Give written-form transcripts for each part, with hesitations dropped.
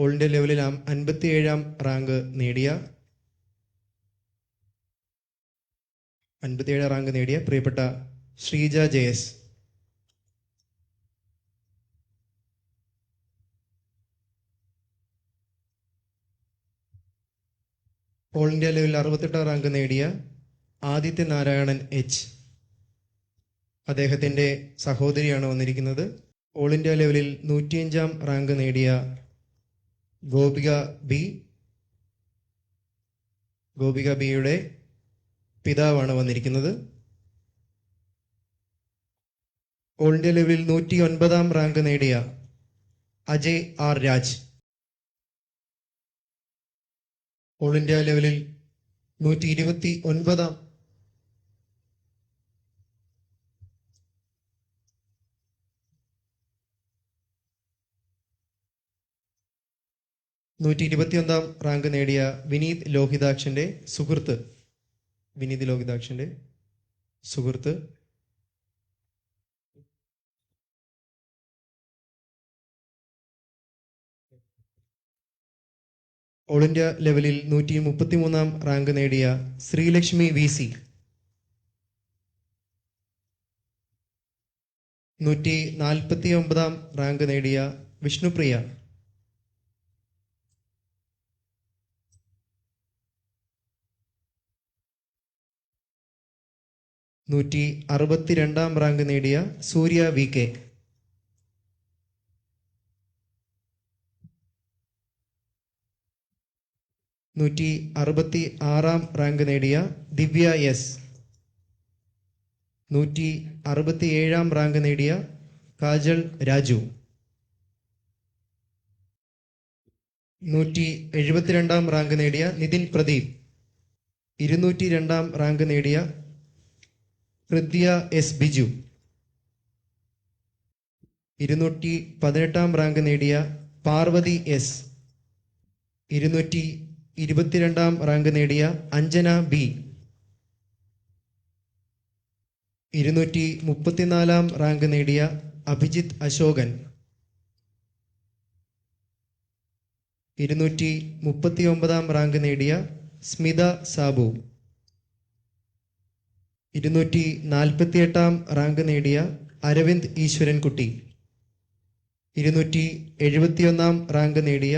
All India ലെവലിൽ 57-ാം rank നേടിയ പ്രിയപ്പെട്ട ശ്രീജ ജയസ്. ഓൾ ഇന്ത്യ ലെവലിൽ 68-ാം റാങ്ക് നേടിയ ആദിത്യ നാരായണൻ എച്ച്. അദ്ദേഹത്തിൻ്റെ സഹോദരിയാണ് വന്നിരിക്കുന്നത്. ഓൾ ഇന്ത്യ ലെവലിൽ 105-ാം റാങ്ക് നേടിയ ഗോപിക ബിയുടെ പിതാവാണ് വന്നിരിക്കുന്നത്. ഓൾ ഇന്ത്യ ലെവലിൽ 109-ാം റാങ്ക് നേടിയ Ajay R Raj. All India ലെവലിൽ 129-ാം റാങ്ക് നേടിയ വിനീത് ലോഹിതാക്ഷന്റെ സുഹൃത്ത്. ഓൾ ഇന്ത്യ ലെവലിൽ 133-ാം റാങ്ക് നേടിയ ശ്രീലക്ഷ്മി VC. 149-ാം റാങ്ക് നേടിയ വിഷ്ണുപ്രിയ. 162-ാം റാങ്ക് നേടിയ സൂര്യ VK. 166-ാം റാങ്ക് നേടിയ ദിവ്യ S. 167-ാം റാങ്ക് നേടിയ കാജൽ രാജു. 172-ാം റാങ്ക് നേടിയ നിതിൻ പ്രദീപ്. 202-ാം റാങ്ക് നേടിയ ഹൃദ്യ S ബിജു. 218-ാം റാങ്ക് നേടിയ പാർവതി S. 222-ാം റാങ്ക് നേടിയ അഞ്ജന B. 234-ാം റാങ്ക് നേടിയ അഭിജിത്ത് അശോകൻ. 239-ാം റാങ്ക് നേടിയ സ്മിത സാബു. 248-ാം റാങ്ക് നേടിയ അരവിന്ദ് ഈശ്വരൻകുട്ടി. 271-ാം റാങ്ക് നേടിയ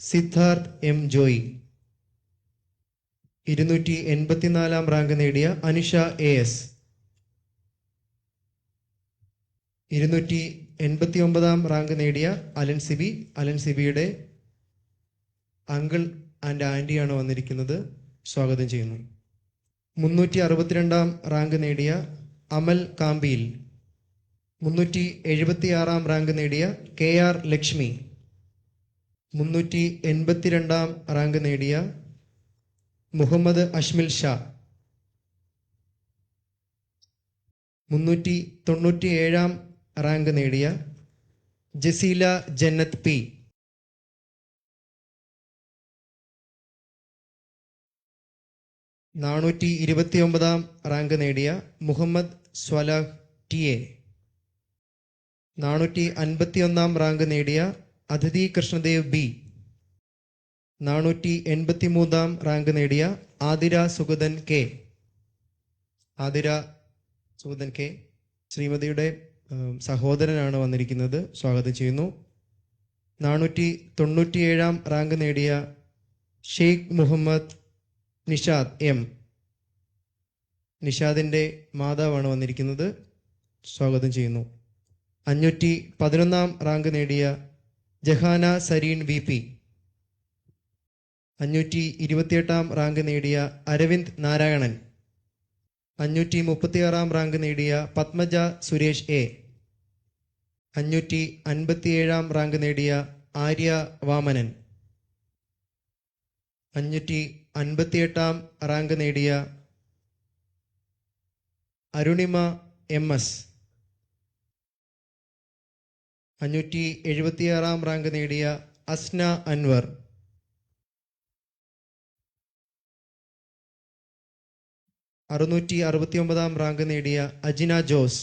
സിദ്ധാർത്ഥ് M ജോയി. 284-ാം റാങ്ക് നേടിയ അനുഷ AS. 289-ാം റാങ്ക് നേടിയ അലൻ സിബിയുടെ അങ്കിൾ ആൻഡ് ആൻറ്റിയാണ് വന്നിരിക്കുന്നത്. സ്വാഗതം ചെയ്യുന്നു. 362-ാം റാങ്ക് നേടിയ അമൽ കാമ്പിയിൽ. 376-ാം റാങ്ക് നേടിയ KR ലക്ഷ്മി. 382-ാം റാങ്ക് നേടിയ മുഹമ്മദ് അഷ്മിൽ ഷാ. 397-ാം റാങ്ക് നേടിയ ജസീല ജന്നത്ത് P. 429-ാം റാങ്ക് നേടിയ മുഹമ്മദ് സ്വലാഹ് TA. 451-ാം റാങ്ക് നേടിയ അതിഥി കൃഷ്ണദേവ് B. 483-ാം റാങ്ക് നേടിയ ആതിര സുഗതൻ K. ശ്രീമതിയുടെ സഹോദരനാണ് വന്നിരിക്കുന്നത്. സ്വാഗതം ചെയ്യുന്നു. 497-ാം റാങ്ക് നേടിയ ഷെയ്ഖ് മുഹമ്മദ് നിഷാദ് M. നിഷാദിൻ്റെ മാതാവാണ് വന്നിരിക്കുന്നത്. സ്വാഗതം ചെയ്യുന്നു. 511-ാം റാങ്ക് നേടിയ ജഹാന സരീൻ VP. 528-ാം റാങ്ക് നേടിയ അരവിന്ദ് നാരായണൻ. 536-ാം റാങ്ക് നേടിയ പത്മജ സുരേഷ് A. 557-ാം റാങ്ക് നേടിയ ആര്യ വാമനൻ. 558-ാം റാങ്ക് നേടിയ അരുണിമ MS. 576-ാം റാങ്ക് നേടിയ അസ്ന അൻവർ. 669-ാം റാങ്ക് നേടിയ അജിന ജോസ്.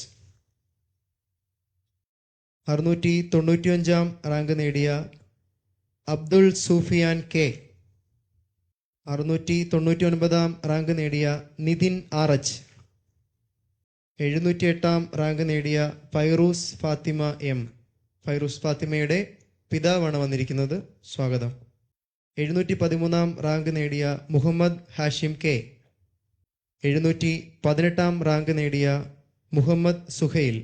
695-ാം റാങ്ക് നേടിയ അബ്ദുൾ സൂഫിയാൻ കെ. 699 റാങ്ക് നേടിയ നിതിൻ ആർ എച്ച്. 708 റാങ്ക് നേടിയ ഫൈറൂസ് ഫാത്തിമ എം. ഫൈറൂസ് ഫാത്തിമയുടെ പിതാവാണ് വന്നിരിക്കുന്നത്. സ്വാഗതം. 713 റാങ്ക് നേടിയ മുഹമ്മദ് ഹാഷിം കെ. 718 റാങ്ക് നേടിയ മുഹമ്മദ് സുഹൈൽ.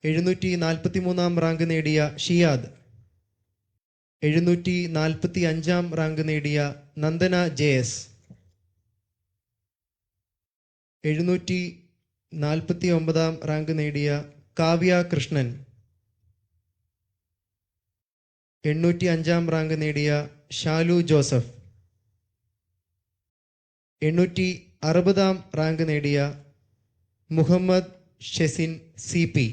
743 റാങ്ക് നേടിയ ഷിയാദ്. 745 റാങ്ക് നേടിയ നന്ദന ജെ എസ്. 749 റാങ്ക് നേടിയ കാവ്യ കൃഷ്ണൻ. 805 റാങ്ക് നേടിയ ഷാലു ജോസഫ്. 860 റാങ്ക് നേടിയ മുഹമ്മദ് ഷെസിൻ സി പി.